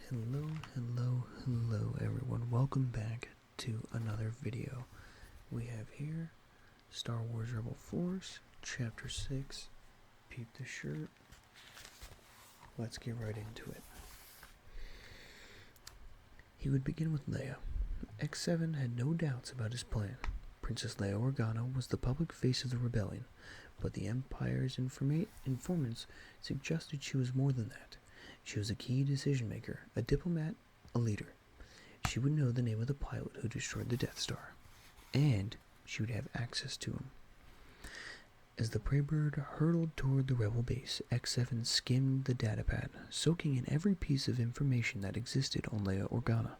Hello everyone. Welcome back to another video. We have here Star Wars Rebel Force, Chapter 6, Peep the Shirt. Let's get right into it. He would begin with Leia. X7 had no doubts about his plan. Princess Leia Organa was the public face of the rebellion, but the Empire's informants suggested she was more than that. She was a key decision-maker, a diplomat, a leader. She would know the name of the pilot who destroyed the Death Star, and she would have access to him. As the prey bird hurtled toward the rebel base, X7 skimmed the datapad, soaking in every piece of information that existed on Leia Organa.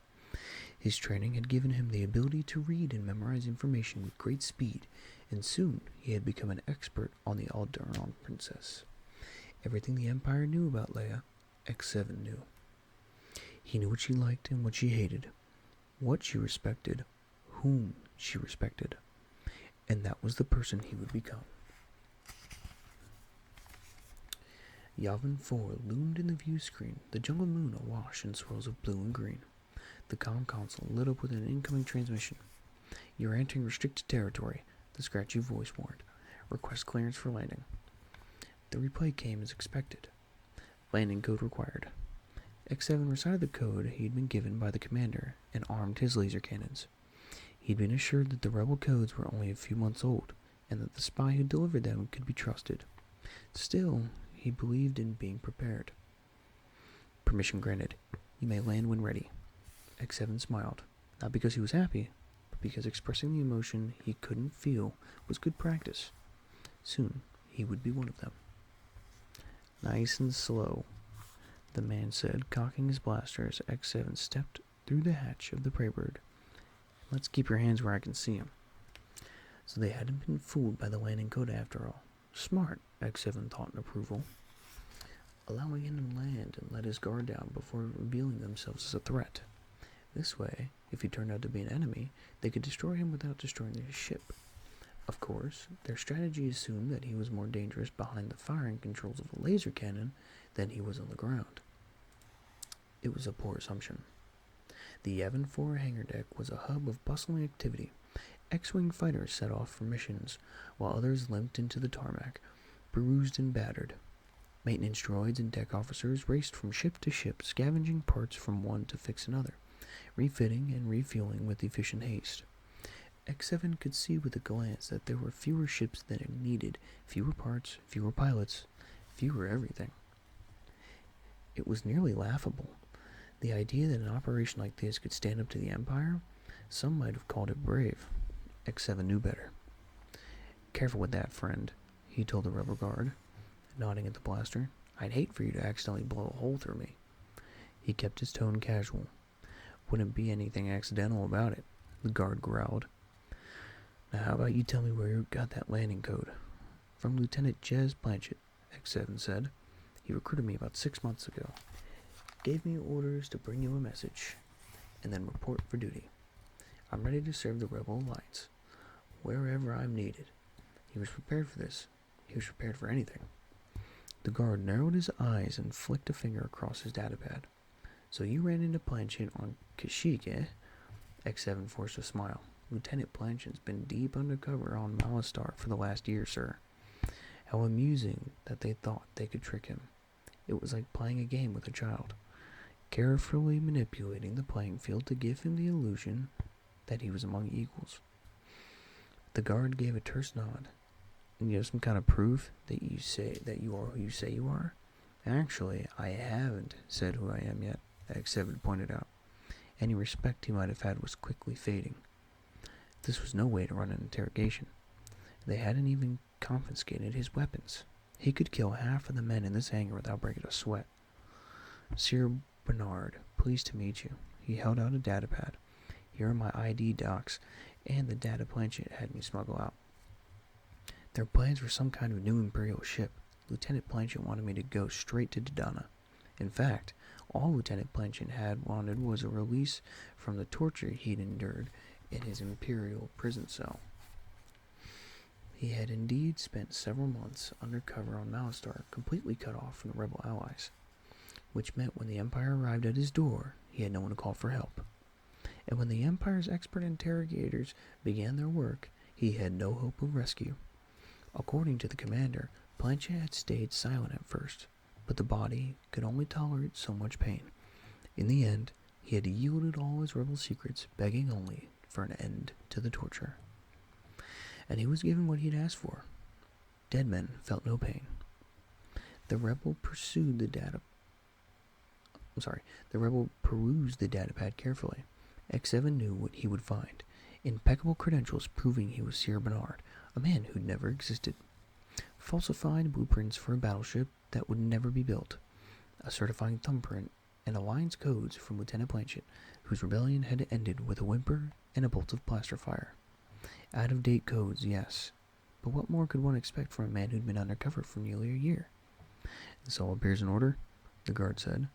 His training had given him the ability to read and memorize information with great speed, and soon he had become an expert on the Alderaan princess. Everything the Empire knew about Leia, X7 knew. He knew what she liked and what she hated, what she respected, whom she respected, and that was the person he would become. Yavin 4 loomed in the view screen, the jungle moon awash in swirls of blue and green. The comm console lit up with an incoming transmission. "You're entering restricted territory," the scratchy voice warned. "Request clearance for landing." The replay came as expected. Landing code required. X7 recited the code he had been given by the commander and armed his laser cannons. He'd been assured that the rebel codes were only a few months old, and that the spy who delivered them could be trusted. Still, he believed in being prepared. "Permission granted. You may land when ready." X7 smiled, not because he was happy, but because expressing the emotion he couldn't feel was good practice. Soon, he would be one of them. "Nice and slow," the man said, cocking his blaster as X7 stepped through the hatch of the prey bird. "Let's keep your hands where I can see them." So they hadn't been fooled by the landing code after all. Smart, X7 thought in approval. Allowing him to land and let his guard down before revealing themselves as a threat. This way, if he turned out to be an enemy, they could destroy him without destroying his ship. Of course, their strategy assumed that he was more dangerous behind the firing controls of a laser cannon than he was on the ground. It was a poor assumption. The Yavin 4 hangar deck was a hub of bustling activity. X-Wing fighters set off for missions, while others limped into the tarmac, bruised and battered. Maintenance droids and deck officers raced from ship to ship, scavenging parts from one to fix another, refitting and refueling with efficient haste. X7 could see with a glance that there were fewer ships than it needed, fewer parts, fewer pilots, fewer everything. It was nearly laughable. The idea that an operation like this could stand up to the Empire, some might have called it brave. X7 knew better. "Careful with that, friend," he told the rebel guard, nodding at the blaster. "I'd hate for you to accidentally blow a hole through me." He kept his tone casual. "Wouldn't be anything accidental about it," the guard growled. "Now how about you tell me where you got that landing code?" "From Lieutenant Jez Blanchett," X7 said. "He recruited me about 6 months ago. Gave me orders to bring you a message, and then report for duty. I'm ready to serve the Rebel Alliance, wherever I'm needed." He was prepared for this. He was prepared for anything. The guard narrowed his eyes and flicked a finger across his datapad. "So you ran into Blanchett on Kashyyyk, eh?" X7 forced a smile. "Lieutenant Blanchett's been deep undercover on Malastare for the last year, sir." How amusing that they thought they could trick him. It was like playing a game with a child, carefully manipulating the playing field to give him the illusion that he was among equals. The guard gave a terse nod. "And you have some kind of proof that you are who you say you are?" "Actually, I haven't said who I am yet," X7 pointed out. Any respect he might have had was quickly fading. This was no way to run an interrogation. They hadn't even confiscated his weapons. He could kill half of the men in this hangar without breaking a sweat. "Sir Bernard, pleased to meet you." He held out a datapad. "Here are my ID docs and the data Blanchett had me smuggle out. Their plans were some kind of new Imperial ship. Lieutenant Blanchett wanted me to go straight to Dodonna. In fact, all Lieutenant Blanchett had wanted was a release from the torture he'd endured in his Imperial prison cell. He had indeed spent several months undercover on Malastare, completely cut off from the rebel allies. which meant when the Empire arrived at his door, he had no one to call for help. And when the Empire's expert interrogators began their work, he had no hope of rescue. According to the commander, Planchet had stayed silent at first, but the body could only tolerate so much pain. In the end, he had yielded all his rebel secrets, begging only for an end to the torture. And he was given what he had asked for. Dead men felt no pain. The rebel perused the datapad carefully. X7 knew what he would find. Impeccable credentials proving he was Sir Bernard, a man who'd never existed. Falsified blueprints for a battleship that would never be built. A certifying thumbprint and alliance codes from Lieutenant Planchet, whose rebellion had ended with a whimper and a bolt of plaster fire. Out-of-date codes, yes. But what more could one expect from a man who'd been undercover for nearly a year? "This all appears in order," the guard said,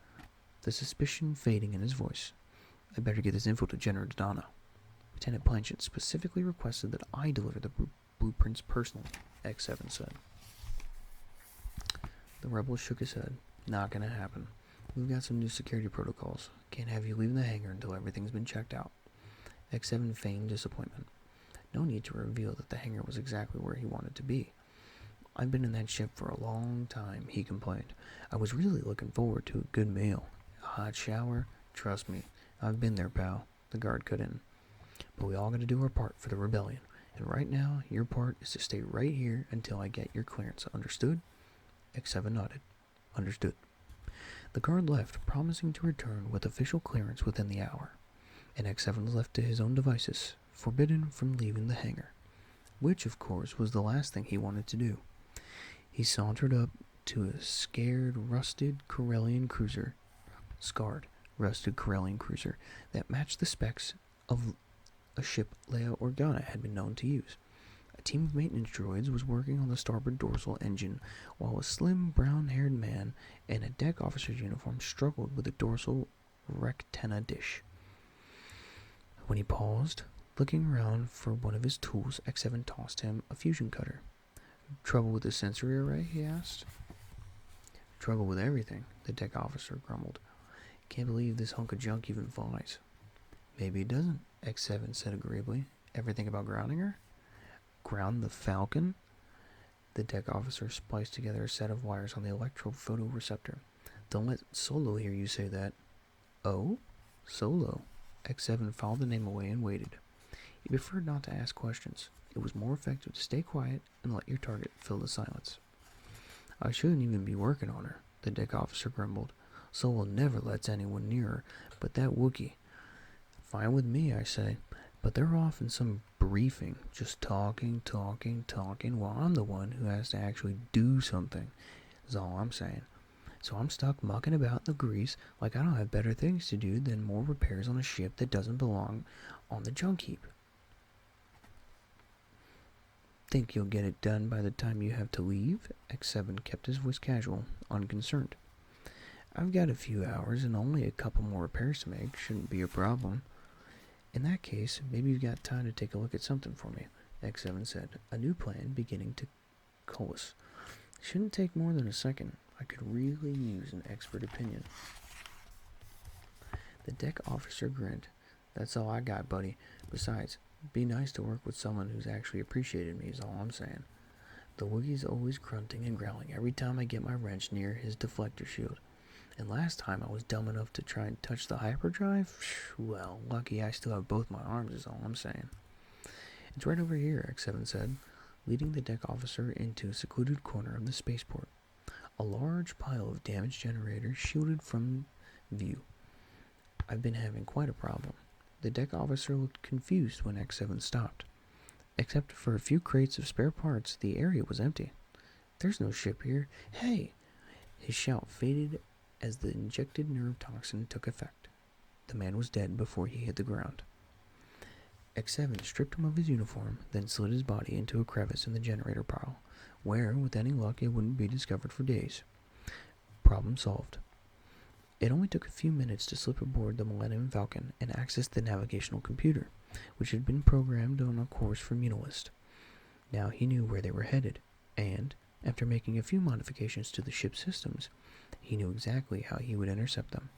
the suspicion fading in his voice. "I'd better get this info to General Donna." Lieutenant Planchet specifically requested that I deliver the blueprints personally, X7 said. The rebel shook his head. "Not gonna happen. We've got some new security protocols. Can't have you leaving the hangar until everything's been checked out." X7 feigned disappointment. No need to reveal that the hangar was exactly where he wanted to be. "I've been in that ship for a long time," he complained. "I was really looking forward to a good meal. A hot shower? Trust me, I've been there, pal," the guard cut in. "But we all gotta do our part for the rebellion. And right now, your part is to stay right here until I get your clearance. Understood?" X7 nodded. "Understood." The guard left, promising to return with official clearance within the hour. And X7 was left to his own devices, forbidden from leaving the hangar. Which, of course, was the last thing he wanted to do. He sauntered up to a scarred, rusted Corellian cruiser that matched the specs of a ship Leia Organa had been known to use. A team of maintenance droids was working on the starboard dorsal engine, while a slim, brown-haired man in a deck officer's uniform struggled with the dorsal rectenna dish. When he paused, looking around for one of his tools, X7 tossed him a fusion cutter. "Trouble with the sensory array?" he asked. "Trouble with everything," the deck officer grumbled. "Can't believe this hunk of junk even flies." "Maybe it doesn't," X7 said agreeably. "Ever think about grounding her?" "Ground the Falcon?" The deck officer spliced together a set of wires on the electrophotoreceptor. "Don't let Solo hear you say that." "Oh? Solo?" X7 filed the name away and waited. He preferred not to ask questions. It was more effective to stay quiet and let your target fill the silence. "I shouldn't even be working on her," the deck officer grumbled. "Solo never lets anyone near her, but that Wookiee. Fine with me, I say, but they're off in some briefing, just talking, while I'm the one who has to actually do something, is all I'm saying. So I'm stuck mucking about in the grease like I don't have better things to do than more repairs on a ship that doesn't belong on the junk heap." "Think you'll get it done by the time you have to leave?" X7 kept his voice casual, unconcerned. "I've got a few hours and only a couple more repairs to make. Shouldn't be a problem." "In that case, maybe you've got time to take a look at something for me," X7 said, a new plan beginning to coalesce. "Shouldn't take more than a second. I could really use an expert opinion." The deck officer grinned. "That's all I got, buddy. Besides, it'd be nice to work with someone who's actually appreciated me, is all I'm saying. The Wookiee's always grunting and growling every time I get my wrench near his deflector shield. And last time I was dumb enough to try and touch the hyperdrive, well, lucky I still have both my arms, is all I'm saying." "It's right over here," X7 said, leading the deck officer into a secluded corner of the spaceport. A large pile of damaged generators shielded from view. "I've been having quite a problem." The deck officer looked confused when X7 stopped. Except for a few crates of spare parts, the area was empty. "There's no ship here. Hey!" His shout faded as the injected nerve toxin took effect. The man was dead before he hit the ground. X7 stripped him of his uniform, then slid his body into a crevice in the generator pile, where, with any luck, it wouldn't be discovered for days. Problem solved. It only took a few minutes to slip aboard the Millennium Falcon and access the navigational computer, which had been programmed on a course for Munilist. Now he knew where they were headed, and, after making a few modifications to the ship's systems, He knew exactly how he would intercept them.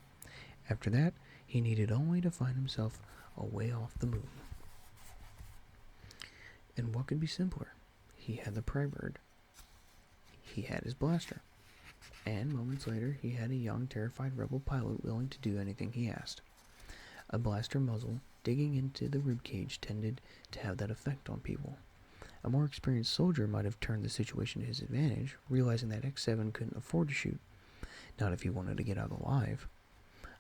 After that, he needed only to find himself away off the moon. And what could be simpler? He had the prey bird. He had his blaster. And moments later, he had a young, terrified rebel pilot willing to do anything he asked. A blaster muzzle digging into the ribcage tended to have that effect on people. A more experienced soldier might have turned the situation to his advantage, realizing that X7 couldn't afford to shoot, not if he wanted to get out alive.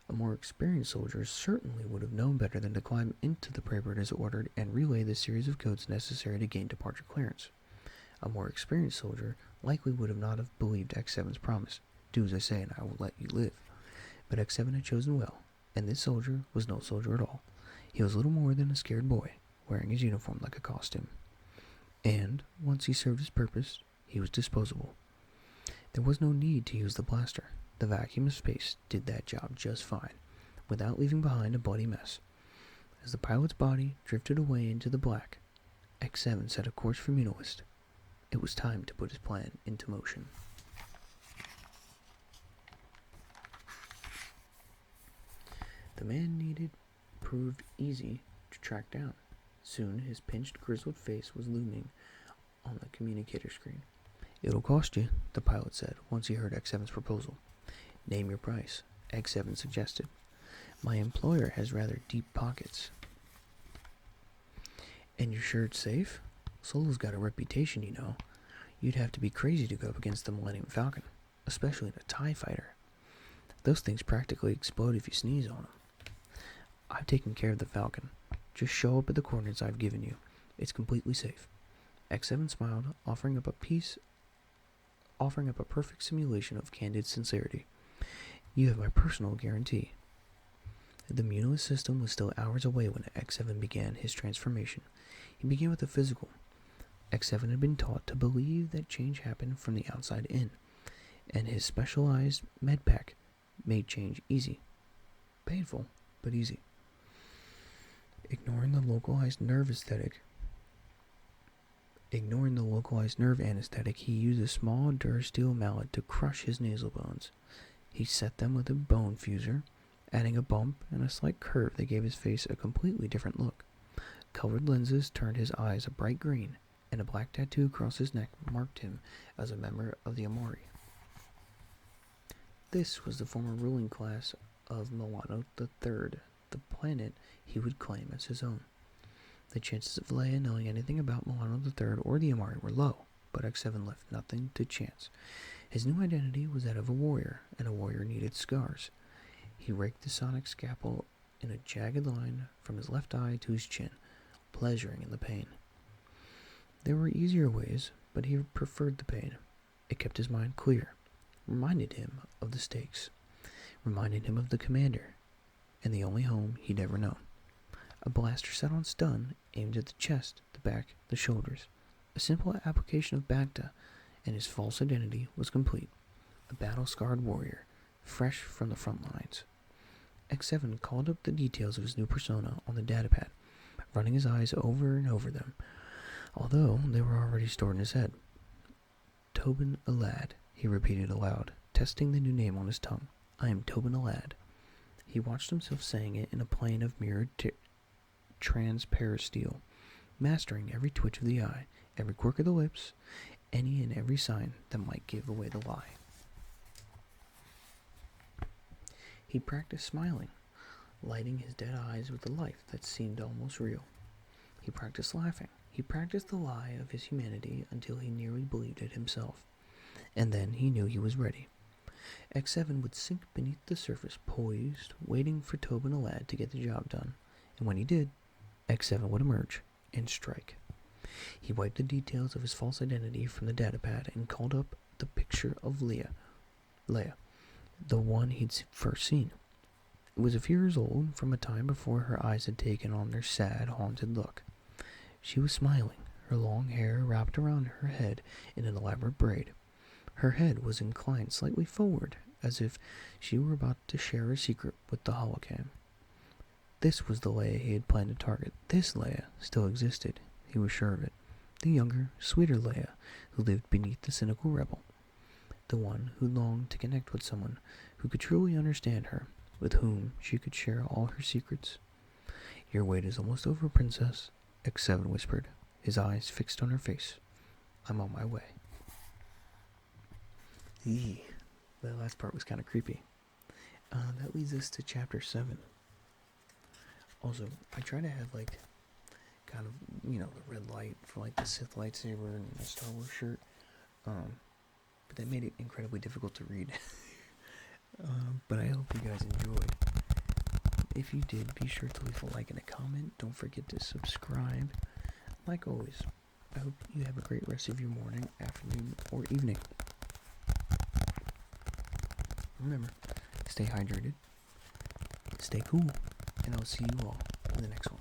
A more experienced soldier certainly would have known better than to climb into the prey bird as ordered and relay the series of codes necessary to gain departure clearance. A more experienced soldier likely would have not have believed X7's promise, "Do as I say and I will let you live." But X7 had chosen well, and this soldier was no soldier at all. He was little more than a scared boy, wearing his uniform like a costume. And, once he served his purpose, he was disposable. There was no need to use the blaster. The vacuum of space did that job just fine, without leaving behind a bloody mess. As the pilot's body drifted away into the black, X7 set a course for Munowist. It was time to put his plan into motion. The man needed proved easy to track down. Soon his pinched, grizzled face was looming on the communicator screen. "It'll cost you," the pilot said, once he heard X7's proposal. "Name your price," X7 suggested. "My employer has rather deep pockets." "And you're sure it's safe? Solo's got a reputation, you know. You'd have to be crazy to go up against the Millennium Falcon, especially in a TIE fighter. Those things practically explode if you sneeze on them." "I've taken care of the Falcon. Just show up at the coordinates I've given you. It's completely safe." X7 smiled, offering up a perfect simulation of candid sincerity. "You have my personal guarantee." The Munowist system was still hours away when X7 began his transformation. He began with the physical. X7 had been taught to believe that change happened from the outside in, and his specialized medpack made change easy. Painful, but easy. Ignoring the localized nerve anesthetic, he used a small durasteel mallet to crush his nasal bones. He set them with a bone fuser, adding a bump and a slight curve that gave his face a completely different look. Colored lenses turned his eyes a bright green, and a black tattoo across his neck marked him as a member of the Amori. This was the former ruling class of Milano III, the planet he would claim as his own. The chances of Leia knowing anything about Milano III or the Amari were low, but X7 left nothing to chance. His new identity was that of a warrior, and a warrior needed scars. He raked the sonic scalpel in a jagged line from his left eye to his chin, pleasuring in the pain. There were easier ways, but he preferred the pain. It kept his mind clear, reminded him of the stakes, reminded him of the commander, and the only home he'd ever known. A blaster set on stun, aimed at the chest, the back, the shoulders. A simple application of Bacta, and his false identity was complete. A battle-scarred warrior, fresh from the front lines. X7 called up the details of his new persona on the datapad, running his eyes over and over them, although they were already stored in his head. "Tobin Alad," he repeated aloud, testing the new name on his tongue. "I am Tobin Alad." He watched himself saying it in a plane of mirrored transparasteel, mastering every twitch of the eye, every quirk of the lips, any and every sign that might give away the lie. He practiced smiling, lighting his dead eyes with a life that seemed almost real. He practiced laughing. He practiced the lie of his humanity until he nearly believed it himself. And then he knew he was ready. X7 would sink beneath the surface, poised, waiting for Tobin Alad to get the job done. And when he did, X7 would emerge and strike. He wiped the details of his false identity from the datapad and called up the picture of Leia, the one he'd first seen. It was a few years old, from a time before her eyes had taken on their sad, haunted look. She was smiling, her long hair wrapped around her head in an elaborate braid. Her head was inclined slightly forward, as if she were about to share a secret with the holocam. This was the Leia he had planned to target. This Leia still existed, he was sure of it. The younger, sweeter Leia, who lived beneath the cynical rebel. the one who longed to connect with someone who could truly understand her, with whom she could share all her secrets. Your wait is almost over, Princess, X7 whispered, his eyes fixed on her face. I'm on my way. Eee, the last part was kind of creepy. That leads us to chapter 7. Also, I try to have, like, kind of, the red light for, like, the Sith lightsaber and the Star Wars shirt. But that made it incredibly difficult to read. But I hope you guys enjoyed. If you did, be sure to leave a like and a comment. Don't forget to subscribe. Like always, I hope you have a great rest of your morning, afternoon, or evening. Remember, stay hydrated, stay cool, and I'll see you all in the next one.